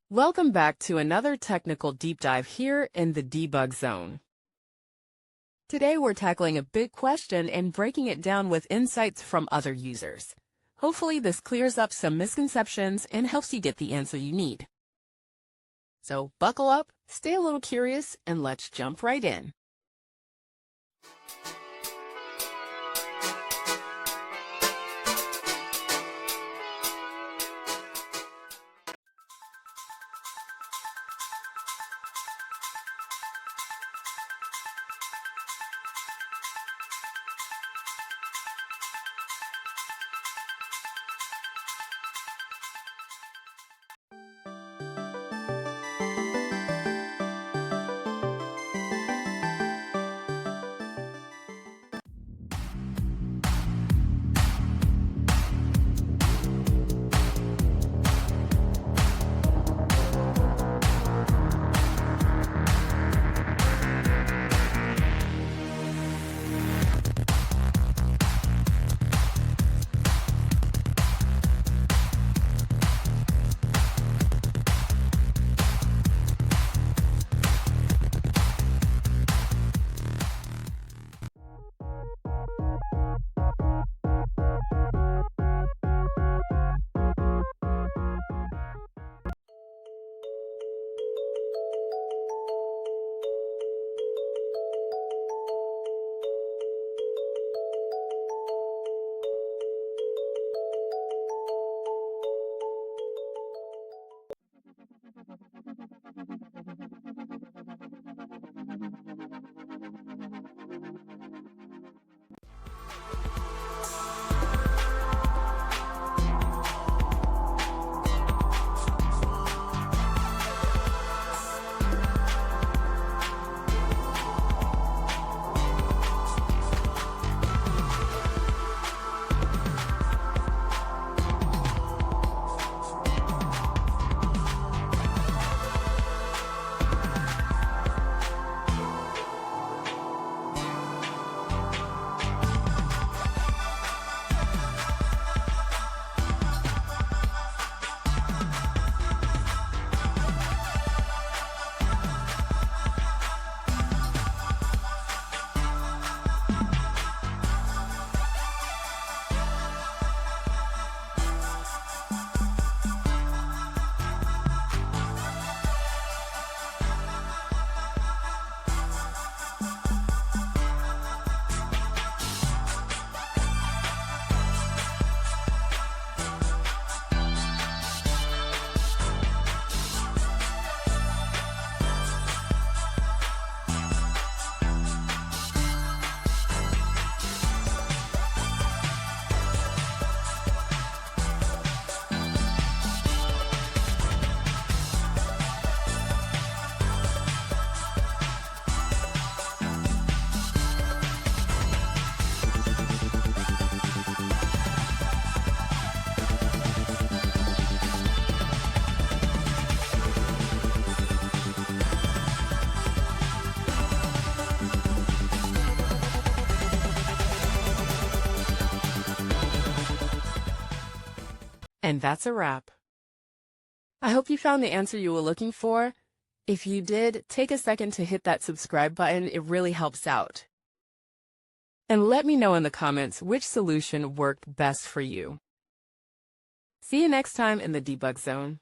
Welcome back to another technical deep dive here in the debug zone. Today we're tackling a big question and breaking it down with insights from other users. Hopefully this clears up some misconceptions and helps you get the answer you need. So buckle up, stay a little curious, and let's jump right in. And that's a wrap. I hope you found the answer you were looking for. If you did, take a second to hit that subscribe button. It really helps out. And let me know in the comments which solution worked best for you. See you next time in the debug zone.